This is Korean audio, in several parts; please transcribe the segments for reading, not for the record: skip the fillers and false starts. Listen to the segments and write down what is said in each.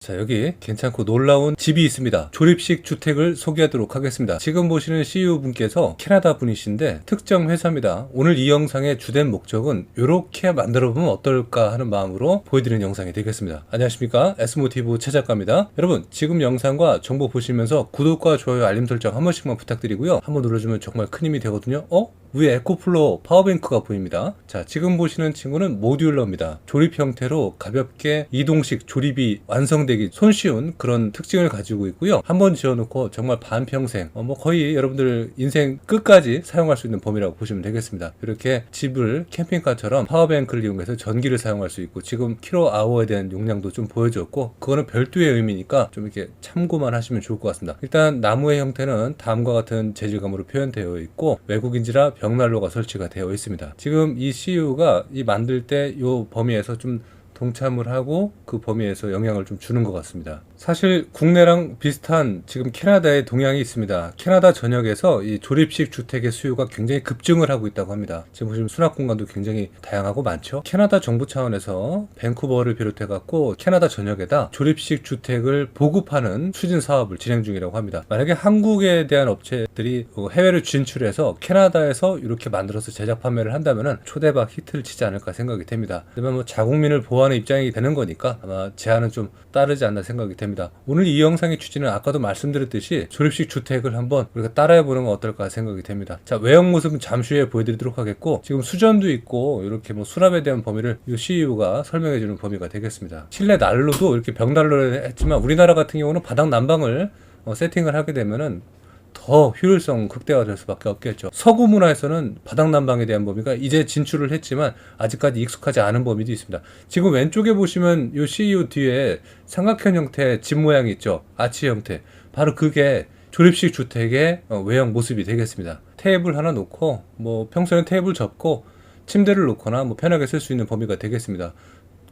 자, 여기 괜찮고 놀라운 집이 있습니다. 조립식 주택을 소개하도록 하겠습니다. 지금 보시는 CEO 분께서 캐나다 분이신데 특정 회사입니다. 오늘 이 영상의 주된 목적은 이렇게 만들어 보면 어떨까 하는 마음으로 보여드리는 영상이 되겠습니다. 안녕하십니까, S모티브 최 작가입니다. 여러분, 지금 영상과 정보 보시면서 구독과 좋아요, 알림 설정 한 번씩만 부탁드리고요. 한번 눌러주면 정말 큰 힘이 되거든요. 위에 에코플로 파워뱅크가 보입니다. 자, 지금 보시는 친구는 모듈러입니다. 조립 형태로 가볍게 이동식 조립이 완성되기 손쉬운 그런 특징을 가지고 있고요. 한번 지어놓고 정말 반평생, 거의 여러분들 인생 끝까지 사용할 수 있는 범위라고 보시면 되겠습니다. 이렇게 집을 캠핑카처럼 파워뱅크를 이용해서 전기를 사용할 수 있고, 지금 킬로아워에 대한 용량도 좀 보여줬고, 그거는 별도의 의미니까 좀 이렇게 참고만 하시면 좋을 것 같습니다. 일단 나무의 형태는 다음과 같은 재질감으로 표현되어 있고, 외국인지라 벽난로가 설치가 되어 있습니다. 지금 이 CU가 이 만들 때 이 범위에서 좀 동참을 하고 그 범위에서 영향을 좀 주는 것 같습니다. 사실 국내랑 비슷한 지금 캐나다의 동향이 있습니다. 캐나다 전역에서 이 조립식 주택의 수요가 굉장히 급증을 하고 있다고 합니다. 지금 보시면 수납 공간도 굉장히 다양하고 많죠. 캐나다 정부 차원에서 밴쿠버를 비롯해 갖고 캐나다 전역에다 조립식 주택을 보급하는 추진 사업을 진행 중이라고 합니다. 만약에 한국에 대한 업체들이 해외를 진출해서 캐나다에서 이렇게 만들어서 제작 판매를 한다면은 초대박 히트를 치지 않을까 생각이 됩니다. 그러면 자국민을 보호하는 입장이 되는 거니까 아마 제한은 좀 따르지 않나 생각이 됩니다. 오늘 이 영상의 취지는 아까도 말씀드렸듯이 조립식 주택을 한번 우리가 따라해보는 건 어떨까 생각이 됩니다. 자, 외형 모습은 잠시 후에 보여드리도록 하겠고, 지금 수전도 있고 이렇게 수납에 대한 범위를 이 CU가 설명해주는 범위가 되겠습니다. 실내 난로도 이렇게 벽난로를 했지만 우리나라 같은 경우는 바닥 난방을 세팅을 하게 되면은 더 효율성 극대화 될 수밖에 없겠죠. 서구 문화에서는 바닥 난방에 대한 범위가 이제 진출을 했지만 아직까지 익숙하지 않은 범위도 있습니다. 지금 왼쪽에 보시면 이 CU 뒤에 삼각형 형태의 집 모양이 있죠. 아치 형태. 바로 그게 조립식 주택의 외형 모습이 되겠습니다. 테이블 하나 놓고 평소에는 테이블 접고 침대를 놓거나 편하게 쓸 수 있는 범위가 되겠습니다.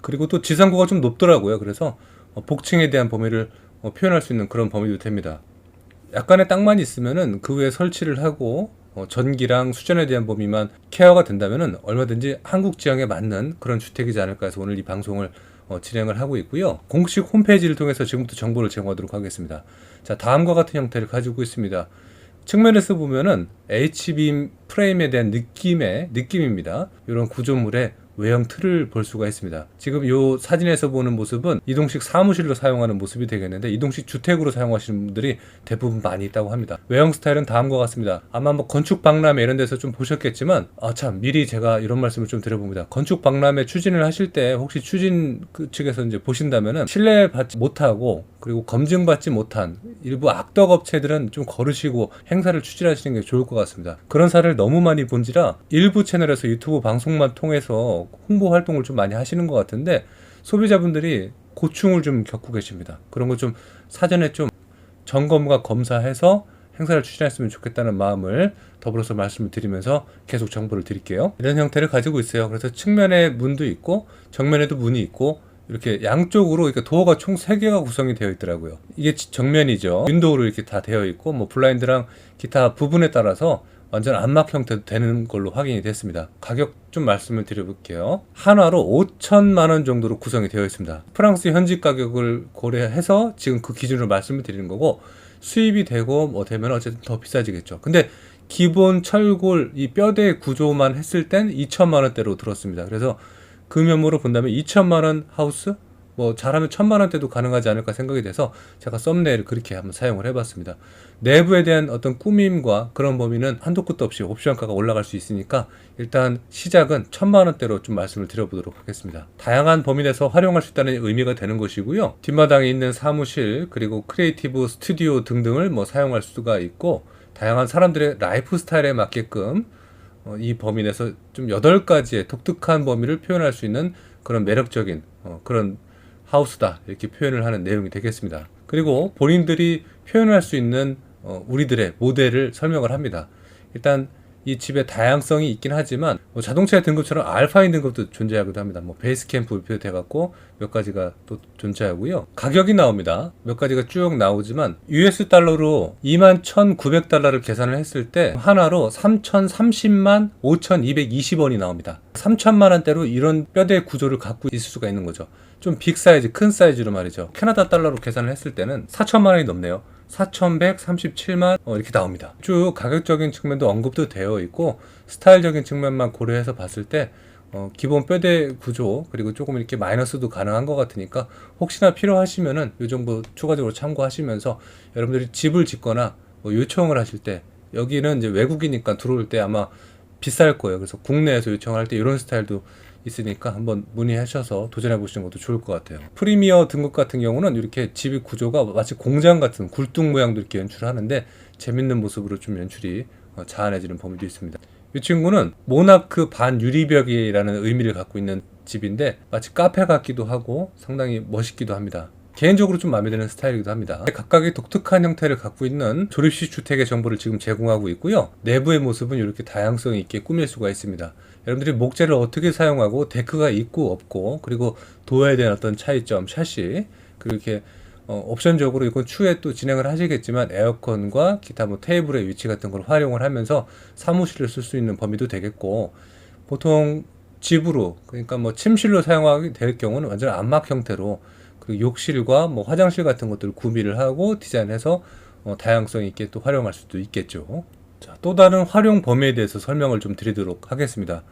그리고 또 지상고가 좀 높더라고요. 그래서 복층에 대한 범위를 표현할 수 있는 그런 범위도 됩니다. 약간의 땅만 있으면은 그 위에 설치를 하고 전기랑 수전에 대한 범위만 케어가 된다면은 얼마든지 한국 지형에 맞는 그런 주택이지 않을까 해서 오늘 이 방송을 진행을 하고 있고요. 공식 홈페이지를 통해서 지금부터 정보를 제공하도록 하겠습니다. 자, 다음과 같은 형태를 가지고 있습니다. 측면에서 보면은 H빔 프레임에 대한 느낌입니다. 이런 구조물의 외형 틀을 볼 수가 있습니다. 지금 이 사진에서 보는 모습은 이동식 사무실로 사용하는 모습이 되겠는데, 이동식 주택으로 사용하시는 분들이 대부분 많이 있다고 합니다. 외형 스타일은 다음과 같습니다. 아마 건축 박람회 이런 데서 좀 보셨겠지만, 미리 제가 이런 말씀을 좀 드려봅니다. 건축 박람회 추진을 하실 때 혹시 추진 측에서 이제 보신다면은 신뢰 받지 못하고 그리고 검증받지 못한 일부 악덕 업체들은 좀 거르시고 행사를 추진하시는 게 좋을 것 같습니다. 그런 사례를 너무 많이 본지라 일부 채널에서 유튜브 방송만 통해서 홍보 활동을 좀 많이 하시는 것 같은데, 소비자분들이 고충을 좀 겪고 계십니다. 그런 거 좀 사전에 좀 점검과 검사해서 행사를 추진했으면 좋겠다는 마음을 더불어서 말씀을 드리면서 계속 정보를 드릴게요. 이런 형태를 가지고 있어요. 그래서 측면에 문도 있고 정면에도 문이 있고 이렇게 양쪽으로 도어가 총 3개가 구성이 되어 있더라고요. 이게 정면이죠. 윈도우로 이렇게 다 되어 있고 블라인드랑 기타 부분에 따라서 완전 안막 형태도 되는 걸로 확인이 됐습니다. 가격 좀 말씀을 드려볼게요. 한화로 5천만 원 정도로 구성이 되어 있습니다. 프랑스 현지 가격을 고려해서 지금 그 기준으로 말씀을 드리는 거고, 수입이 되고 되면 어쨌든 더 비싸지겠죠. 근데 기본 철골 이 뼈대 구조만 했을 땐 2천만 원대로 들었습니다. 그래서 그 면모로 본다면 2천만 원 하우스? 잘하면 1,000만 원대도 가능하지 않을까 생각이 돼서 제가 썸네일을 그렇게 한번 사용을 해봤습니다. 내부에 대한 어떤 꾸밈과 그런 범위는 한도 끝도 없이 옵션가가 올라갈 수 있으니까 일단 시작은 1,000만 원대로 좀 말씀을 드려보도록 하겠습니다. 다양한 범위 내에서 활용할 수 있다는 의미가 되는 것이고요. 뒷마당에 있는 사무실 그리고 크리에이티브 스튜디오 등등을 사용할 수가 있고, 다양한 사람들의 라이프 스타일에 맞게끔 이 범위 내에서 좀 8가지의 독특한 범위를 표현할 수 있는 그런 매력적인 그런 하우스다, 이렇게 표현을 하는 내용이 되겠습니다. 그리고 본인들이 표현할 수 있는 우리들의 모델을 설명을 합니다. 일단 이 집의 다양성이 있긴 하지만 뭐 자동차 등급처럼 알파인 등급도 존재하기도 합니다. 뭐 베이스 캠프 비롯해 갖고 몇 가지가 또 존재하고요. 가격이 나옵니다. 몇 가지가 쭉 나오지만 US 달러로 21,900달러를 계산을 했을 때 하나로 3,030만 5,220원이 나옵니다. 3천만 원대로 이런 뼈대 구조를 갖고 있을 수가 있는 거죠. 좀 빅 사이즈, 큰 사이즈로 말이죠. 캐나다 달러로 계산을 했을 때는 4천만 원이 넘네요. 4,137만 이렇게 나옵니다. 쭉 가격적인 측면도 언급도 되어 있고 스타일적인 측면만 고려해서 봤을 때 기본 뼈대 구조 그리고 조금 이렇게 마이너스도 가능한 것 같으니까 혹시나 필요하시면은 이 정도 추가적으로 참고하시면서 여러분들이 집을 짓거나 뭐 요청을 하실 때 여기는 이제 외국이니까 들어올 때 아마 비쌀 거예요. 그래서 국내에서 요청할 때 이런 스타일도 있으니까 한번 문의하셔서 도전해 보시는 것도 좋을 것 같아요. 프리미어 등급 같은 경우는 이렇게 집 구조가 마치 공장 같은 굴뚝 모양도 이렇게 연출하는데 재밌는 모습으로 좀 연출이 자아내지는 범위도 있습니다. 이 친구는 모나크 반 유리벽이라는 의미를 갖고 있는 집인데 마치 카페 같기도 하고 상당히 멋있기도 합니다. 개인적으로 좀 마음에 드는 스타일이기도 합니다. 각각의 독특한 형태를 갖고 있는 조립식 주택의 정보를 지금 제공하고 있고요. 내부의 모습은 이렇게 다양성 있게 꾸밀 수가 있습니다. 여러분들이 목재를 어떻게 사용하고 데크가 있고 없고 그리고 도어에 대한 어떤 차이점, 샤시 그리고 이렇게 옵션적으로 이건 추후에 또 진행을 하시겠지만 에어컨과 기타 뭐 테이블의 위치 같은 걸 활용을 하면서 사무실을 쓸 수 있는 범위도 되겠고 보통 집으로 그러니까 뭐 침실로 사용하게 될 경우는 완전 안막 형태로 그 욕실과 뭐 화장실 같은 것들을 구비를 하고 디자인해서 다양성 있게 또 활용할 수도 있겠죠. 자, 또 다른 활용 범위에 대해서 설명을 좀 드리도록 하겠습니다.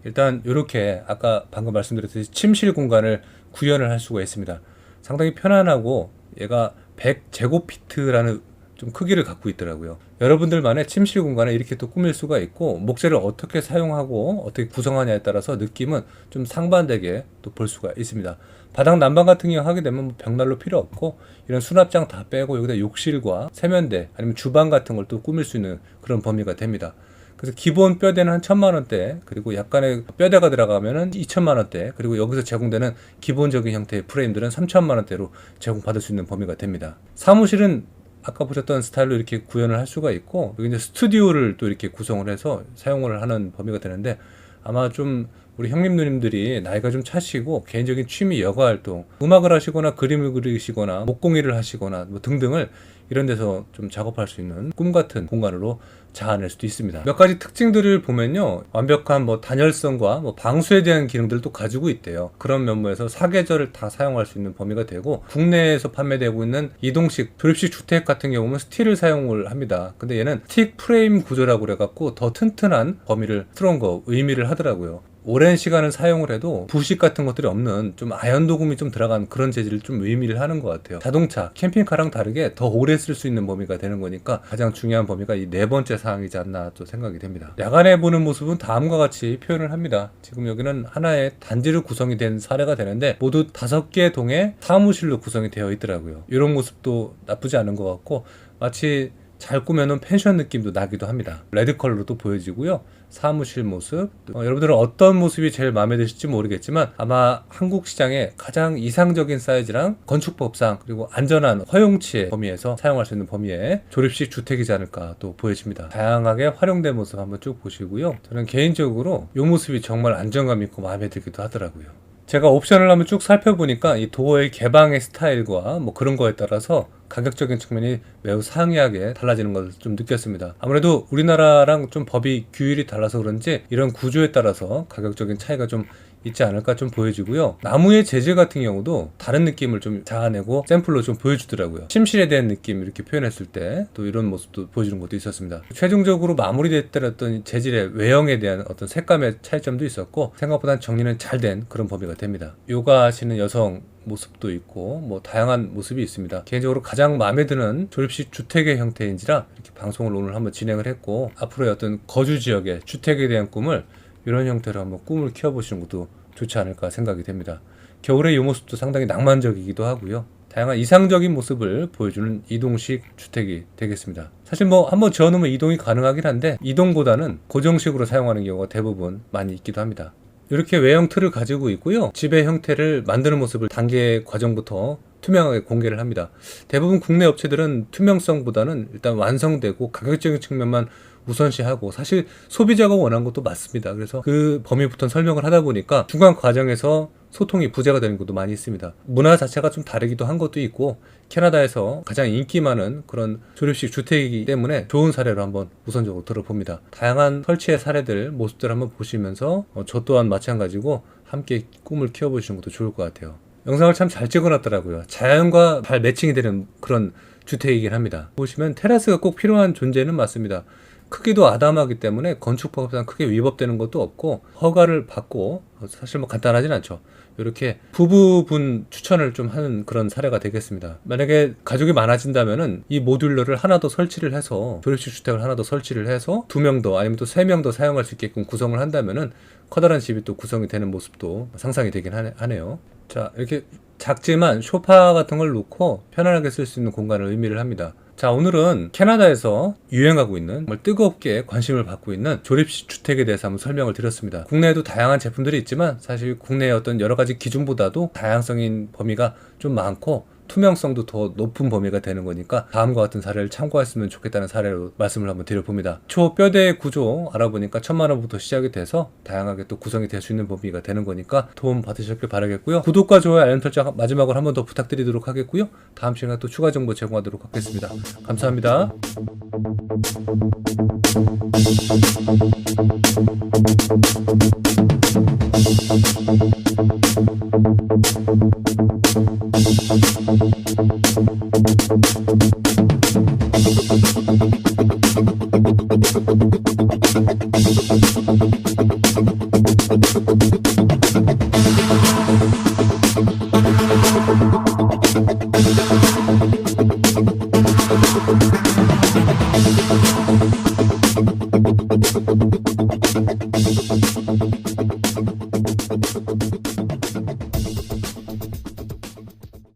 일단 이렇게 아까 방금 말씀드렸듯이 침실 공간을 구현을 할 수가 있습니다. 상당히 편안하고 얘가 100제곱피트라는 좀 크기를 갖고 있더라고요. 여러분들만의 침실 공간을 이렇게 또 꾸밀 수가 있고 목재를 어떻게 사용하고 어떻게 구성하냐에 따라서 느낌은 좀 상반되게 또 볼 수가 있습니다. 바닥 난방 같은 경우 하게 되면 뭐 벽난로 필요 없고 이런 수납장 다 빼고 여기다 욕실과 세면대 아니면 주방 같은 걸 또 꾸밀 수 있는 그런 범위가 됩니다. 그래서 기본 뼈대는 한 1,000만 원대 그리고 약간의 뼈대가 들어가면은 2천만 원대 그리고 여기서 제공되는 기본적인 형태의 프레임들은 3천만 원대로 제공받을 수 있는 범위가 됩니다. 사무실은 아까 보셨던 스타일로 이렇게 구현을 할 수가 있고 여기 이제 스튜디오를 또 이렇게 구성을 해서 사용을 하는 범위가 되는데 아마 좀 우리 형님 누님들이 나이가 좀 차시고 개인적인 취미 여가 활동 음악을 하시거나 그림을 그리시거나 목공일을 하시거나 뭐 등등을 이런 데서 좀 작업할 수 있는 꿈 같은 공간으로 자아낼 수도 있습니다. 몇 가지 특징들을 보면요 완벽한 뭐 단열성과 뭐 방수에 대한 기능들도 가지고 있대요. 그런 면모에서 사계절을 다 사용할 수 있는 범위가 되고 국내에서 판매되고 있는 이동식 조립식 주택 같은 경우는 스틸을 사용을 합니다. 근데 얘는 스틱 프레임 구조라고 그래갖고 더 튼튼한 범위를 스트롱 거 의미를 하더라고요. 오랜 시간을 사용을 해도 부식 같은 것들이 없는 좀 아연 도금이 좀 들어간 그런 재질을 좀 의미를 하는 것 같아요. 자동차, 캠핑카랑 다르게 더 오래 쓸 수 있는 범위가 되는 거니까 가장 중요한 범위가 이 네 번째 사항이지 않나 또 생각이 됩니다. 야간에 보는 모습은 다음과 같이 표현을 합니다. 지금 여기는 하나의 단지로 구성이 된 사례가 되는데 모두 5개의 동의 사무실로 구성이 되어 있더라고요. 이런 모습도 나쁘지 않은 것 같고 마치 잘 꾸며놓은 펜션 느낌도 나기도 합니다. 레드 컬러로도 보여지고요. 사무실 모습 여러분들은 어떤 모습이 제일 마음에 드실지 모르겠지만 아마 한국 시장에 가장 이상적인 사이즈랑 건축법상 그리고 안전한 허용치의 범위에서 사용할 수 있는 범위의 조립식 주택이지 않을까 또 보여집니다. 다양하게 활용된 모습 한번 쭉 보시고요. 저는 개인적으로 이 모습이 정말 안정감 있고 마음에 들기도 하더라고요. 제가 옵션을 한번 쭉 살펴보니까 이 도어의 개방의 스타일과 뭐 그런 거에 따라서 가격적인 측면이 매우 상이하게 달라지는 것을 좀 느꼈습니다. 아무래도 우리나라랑 좀 법이 규율이 달라서 그런지 이런 구조에 따라서 가격적인 차이가 좀 있지 않을까 좀 보여지고요. 나무의 재질 같은 경우도 다른 느낌을 좀 자아내고 샘플로 좀 보여주더라고요. 침실에 대한 느낌 이렇게 표현했을 때 또 이런 모습도 보여주는 것도 있었습니다. 최종적으로 마무리됐던 어떤 재질의 외형에 대한 어떤 색감의 차이점도 있었고 생각보다 정리는 잘 된 그런 범위가 됩니다. 요가 하시는 여성 모습도 있고 뭐 다양한 모습이 있습니다. 개인적으로 가장 마음에 드는 조립식 주택의 형태인지라 이렇게 방송을 오늘 한번 진행을 했고 앞으로의 어떤 거주 지역의 주택에 대한 꿈을 이런 형태로 한번 꿈을 키워보시는 것도 좋지 않을까 생각이 됩니다. 겨울에 이 모습도 상당히 낭만적이기도 하고요. 다양한 이상적인 모습을 보여주는 이동식 주택이 되겠습니다. 사실 뭐 한번 지어놓으면 이동이 가능하긴 한데 이동보다는 고정식으로 사용하는 경우가 대부분 많이 있기도 합니다. 이렇게 외형 틀을 가지고 있고요. 집의 형태를 만드는 모습을 단계 과정부터 투명하게 공개를 합니다. 대부분 국내 업체들은 투명성보다는 일단 완성되고 가격적인 측면만 우선시하고, 사실 소비자가 원하는 것도 맞습니다. 그래서 그 범위부터 설명을 하다 보니까 중간 과정에서 소통이 부재가 되는 것도 많이 있습니다. 문화 자체가 좀 다르기도 한 것도 있고, 캐나다에서 가장 인기 많은 그런 조립식 주택이기 때문에 좋은 사례로 한번 우선적으로 들어봅니다. 다양한 설치의 사례들, 모습들 한번 보시면서 저 또한 마찬가지고 함께 꿈을 키워보시는 것도 좋을 것 같아요. 영상을 참 잘 찍어놨더라고요. 자연과 잘 매칭이 되는 그런 주택이긴 합니다. 보시면 테라스가 꼭 필요한 존재는 맞습니다. 크기도 아담하기 때문에 건축법상 크게 위법되는 것도 없고, 허가를 받고 사실 뭐 간단하진 않죠. 이렇게 부부분 추천을 좀 하는 그런 사례가 되겠습니다. 만약에 가족이 많아진다면은 이 모듈러를 하나 더 설치를 해서, 조립식 주택을 하나 더 설치를 해서 2명 더 아니면 또 3명 더 사용할 수 있게끔 구성을 한다면은 커다란 집이 또 구성이 되는 모습도 상상이 되긴 하네요. 자, 이렇게 작지만 소파 같은 걸 놓고 편안하게 쓸 수 있는 공간을 의미를 합니다. 자, 오늘은 캐나다에서 유행하고 있는, 정말 뜨겁게 관심을 받고 있는 조립식 주택에 대해서 한번 설명을 드렸습니다. 국내에도 다양한 제품들이 있지만 사실 국내의 어떤 여러 가지 기준보다도 다양성인 범위가 좀 많고 투명성도 더 높은 범위가 되는 거니까 다음과 같은 사례를 참고했으면 좋겠다는 사례로 말씀을 한번 드려봅니다. 초뼈대 구조 알아보니까 1,000만 원부터 시작이 돼서 다양하게 또 구성이 될 수 있는 범위가 되는 거니까 도움 받으셨길 바라겠고요. 구독과 좋아요, 알림 설정 마지막으로 한 번 더 부탁드리도록 하겠고요. 다음 시간에 또 추가 정보 제공하도록 하겠습니다. 감사합니다.